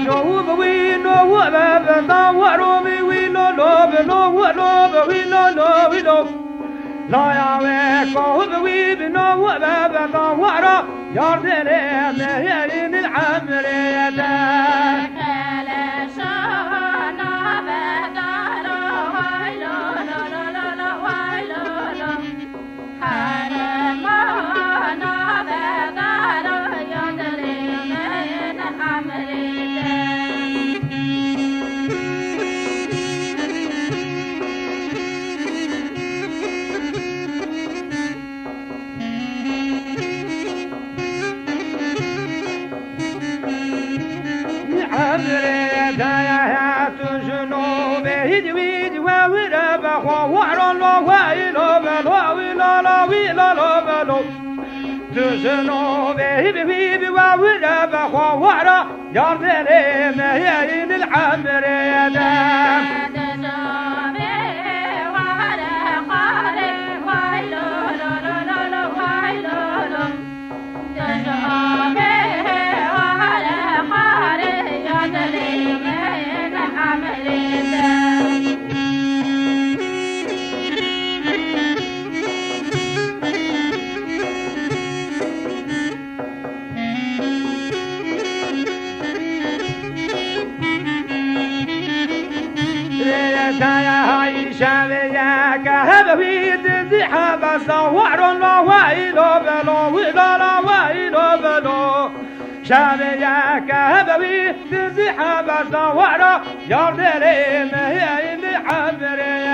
شوب ويلو وبابا وروبي ويلو لوب لوب ويلو لوب لا يا ويكوب ويبنو وبابا ورا يردني مهين العمرية تسنو بيبي بيبي وولا بخوا ورا يردني مهين العمرية شامياك هبوي تزحب صورة يردلي مهين العمرية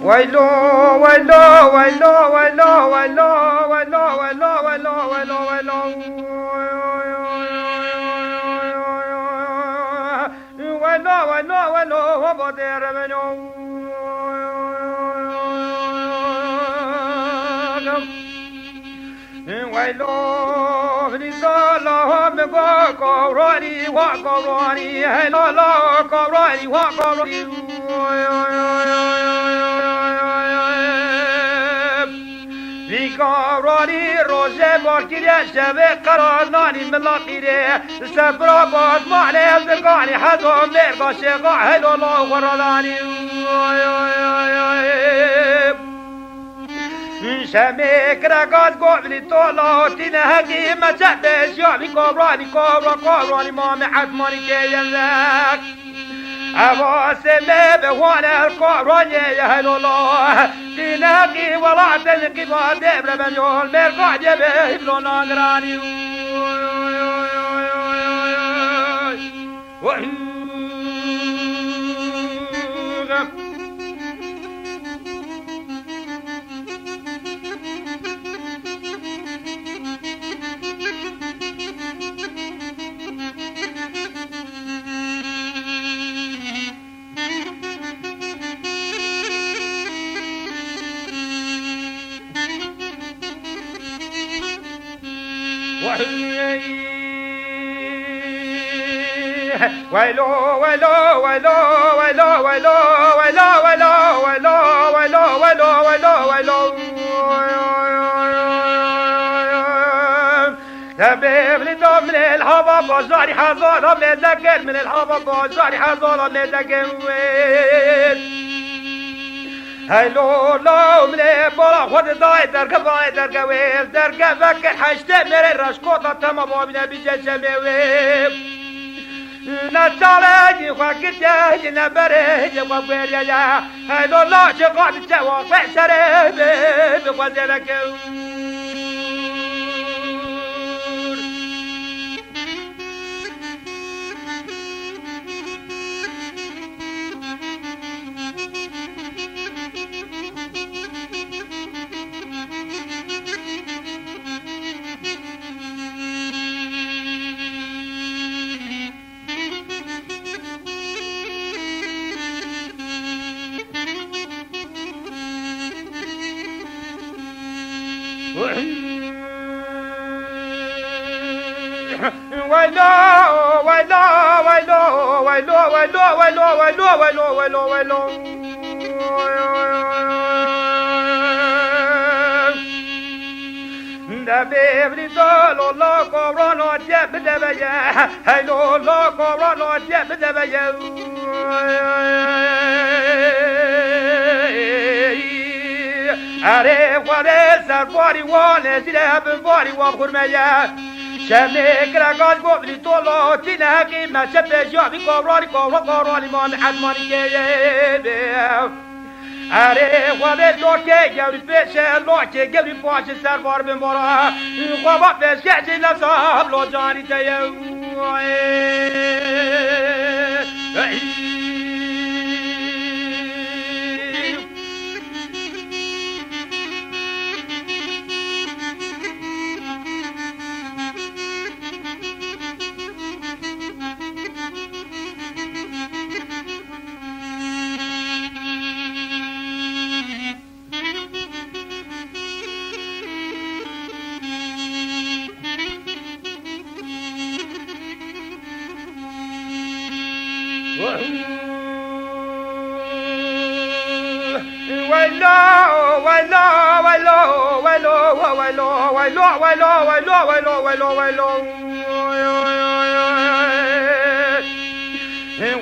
ويلو ويلو ويلو ويلو ويلو ويلو ويلو ويلو ويلو ويلو ويلو ويلو ويلو وبدر منو ويلو نزاله مبكوراني وكوراني هلا لا كوراني وكوراني کارانی روزه باکیره شبه قرارنانی ملاقیره سفرا باز معنی ازدگانی حضا مرگا شقا هلو الله غرالانی شمیک رگاز گوبلی تولا تینه هگی مچه بشیابی کابرانی مام حتمانی که ینزک أواسم بوان القرآن يا الله تناقي ولا تنقي دبر بنيول مرقع جبه بلونا غراني ويلو ويلو ويلو ويلو ويلو ويلو ويلو ويلو ويلو ويلو ويلو ويلو تبيب لدم من الهوا بازاري حزارة من الذكر من الهوا بازاري حزارة من الذكر هلو لو من بالا خود دای درگه ویل درگه وکر حشته میره رشکوتا تما بابینه بیجه جمعه نشالي وقتي نبري وقبريا هيدو لا شقاد جوا وسري بوزرك Are what is our body one as it happened body walk with me شمك رجال قبل طلعت تلاقي ما شبه شعبي قراري قراري ما محماني كيبي أري وابد لوكي جوري بيشة لوكي جوري باشة سرفار بمبارا خوابا بيشة جيلا صاحب لو جاني تيو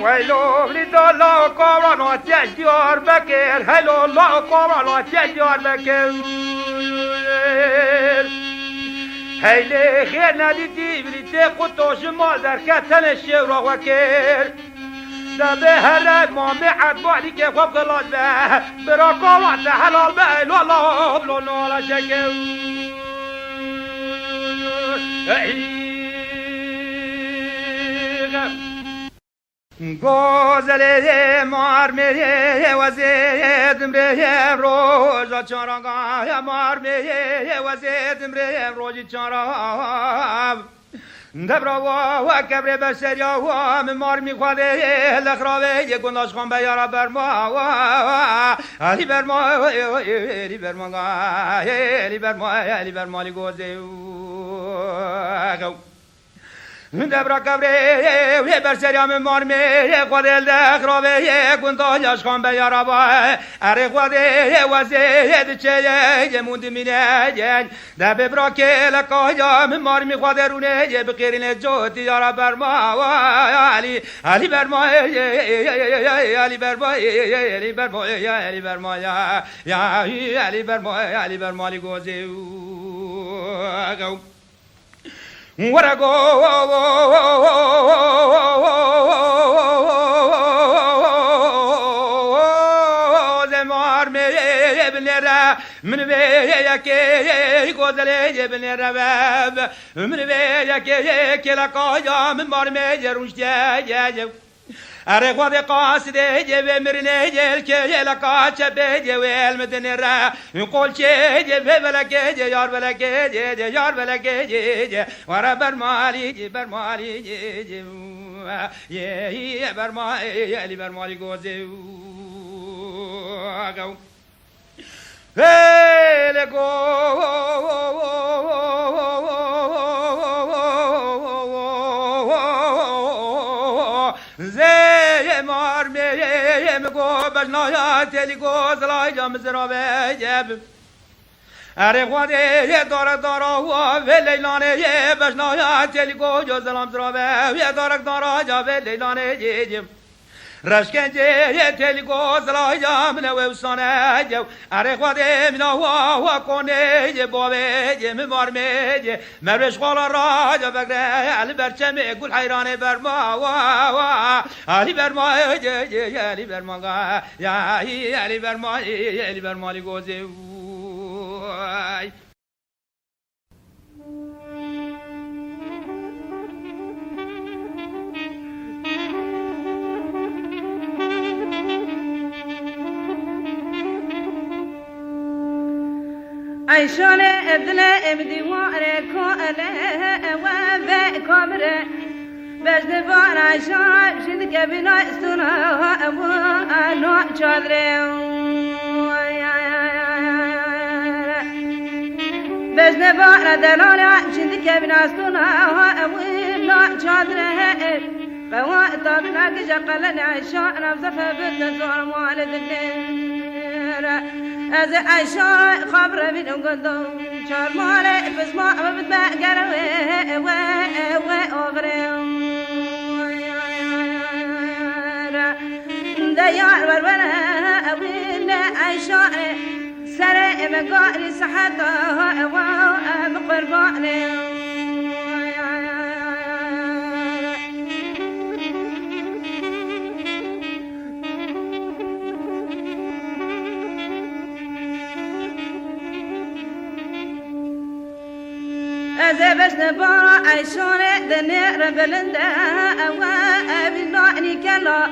ويلو لذا لا قرانا تجار بكر هلو لا قرانا تجار بكر هيلي خير نادي تيبري تقطوش ما در كتن الشورا وكر دبه هلال ما بعد بعدي كيف وبغلط به براقوات حلال به لا لا بلو نولا شكل گوزله مار میه وزید مره روز چارا مار میه وزید مره روز چارا دبرا و کبر بسریا و مار میخواده لخراوه یک گنداش خان بیارا برما علی برما علی برما علی برما علی برما لی گوزه دبرا کبره و برسریام مار می خودل دخراوه گنداش خان بیارا با اره خوده وزید چه موند مینه دب برا که لکایم مار می خواده رونه بقیرین جوتی یارا برما علی علی برما علی برما علی برما علی برما یا علی برما علی برما لی گوزه What a go the mar me ebnera من بيا كي غزلي بنرا باب من بيا كي لا قايا من مار me جرونشتي أري قاد قاصد جب مرني جل كي لا قاش بيجي والمدن را يقول شيء جب بلك جي يار بلك جي يار بلك جي ورا برمالي برمالي جي يا برمالي يا لي برمالي غوزي go hey le go بجنایا تلی گوزلای جام زرابه جب اره خواده دارک دارا و لیلانه بجنایا تلی گوزلام زرابه دارک دارا جا لیلانه جب رشکنجه تلی گوزلا جام نو سانه جو اره خواده منا و کنه بابه ممار میجه مرش خالا راجا بگره علی برچمه گل حیران برما علی برما علی برما یا علی برما علی برما گوزه عيشان ابدلا ابدي واره كوله وفي كبره بس دفار عيشان شد كبنا استنا وانا چادره بس دفار دلال شد كبنا استنا وانا چادره قوا طابنا كجقل عيشان نفسه بالزور والد الليل از عشاء خبر من قدام شار ماله بس ما بتبقر و أغرم ديار والولا أبين عشاء سرع مقاري صحتها ومقربانه بس نبارا عيشان دنير بلنده أبي نعني كلا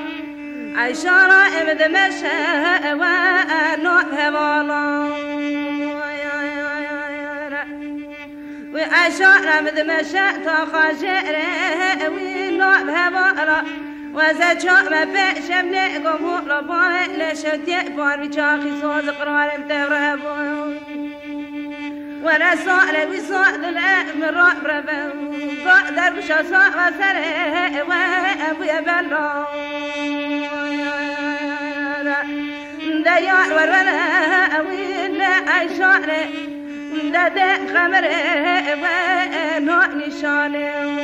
عيشان ابد مشى ونوع هوالا وعيشان ابد مشى تخاجر ونوع هوالا وزاد شاء ما بيش من قبور ربان لشتي بار بشاخي صوز قرار متغربون وانا صار وصار من رب قادر مش صار وسره وابويا بلا ديار ولا ولا عيشان ده خمره ونوع نشانه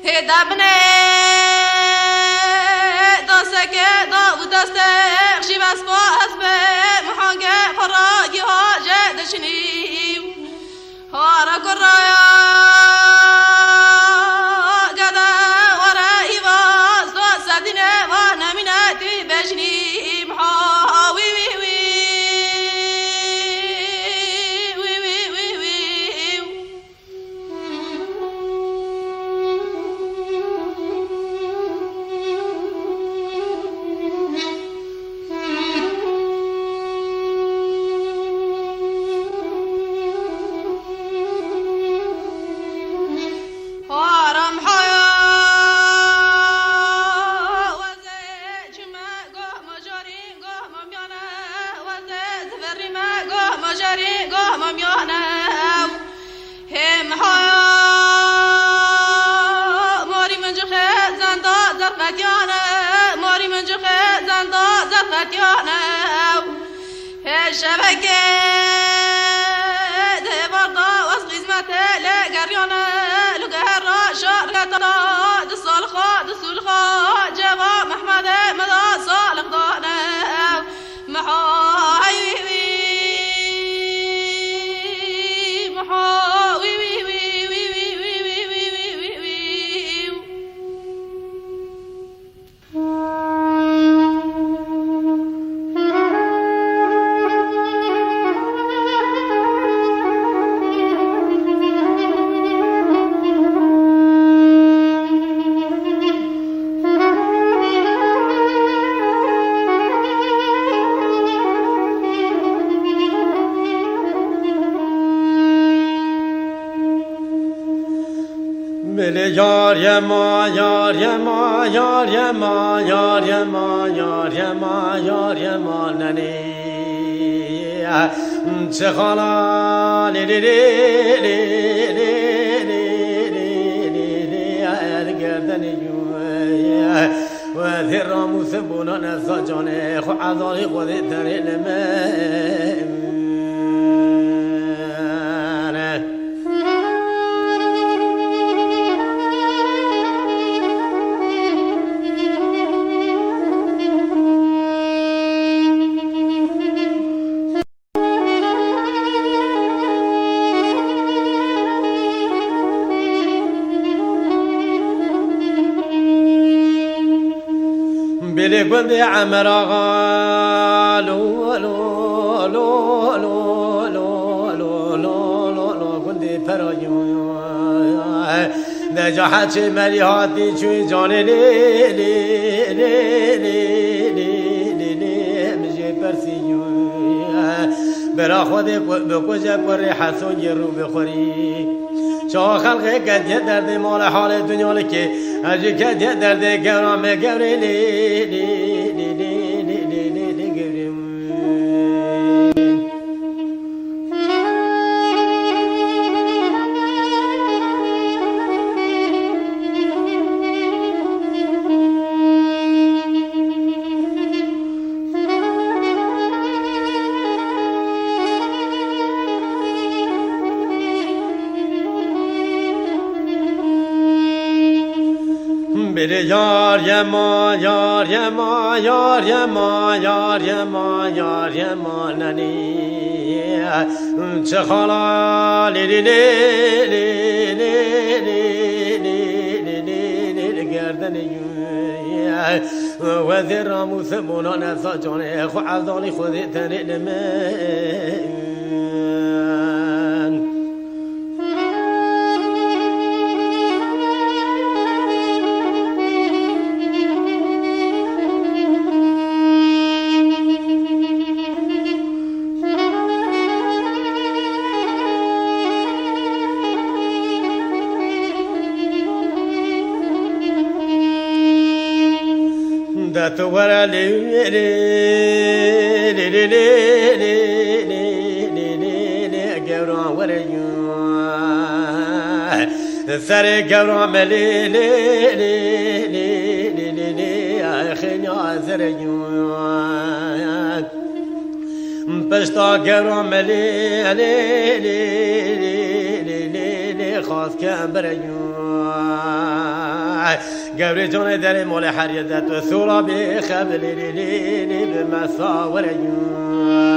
هدابنه دستك داو دستك شي بس باز محاجة فراجي هاجة دشني هارا كرايا قدا ورائي باز دو سدينة وانا مناتي بجني محاوي وي وي شبكة برضه وصغيز متى لقريانا لقهر شارك ترى دصالخا دصولخا جوا محمد مدى صالح ضانا محاوي محاوي یار یما یار یما یار یما یار یما یار یما یار یما ننی چه خالا لی لی لی لی لی گردن و ذی راموس بونان از جانه خو عذاری خودی تری لمه بلي قندي عمر آغا لو لو لو لو لو لو لو لو لو قندي فراجو نجاحت مالي هاتي شوي جاني لي لي لي لي لي لي مجي برسيو برا خودي بكوجا قري حسون يرو بخوري شو خلقي قد يدرد مال حال دنيا لكي اجي قد يدرد قرام قوري لي لي لي لي لي لي لي قوري بری یار یما یار یما یار یما یار یما یار یما ننی چه خالا لی لی لی لی لی لی لی لی گردن و ذی راموس بونان از جانه خو عذالی خودی تنی لمن تو ورا لی لی لی لی لی لی لی گوران وریو سر گوران لی لی لی لی لی لی خنیا زریو پشتا گوران لی لی لی لی لی خواست کم بریون گوری جان در مال حریدت و سورا بی خبلی لی به مساوریون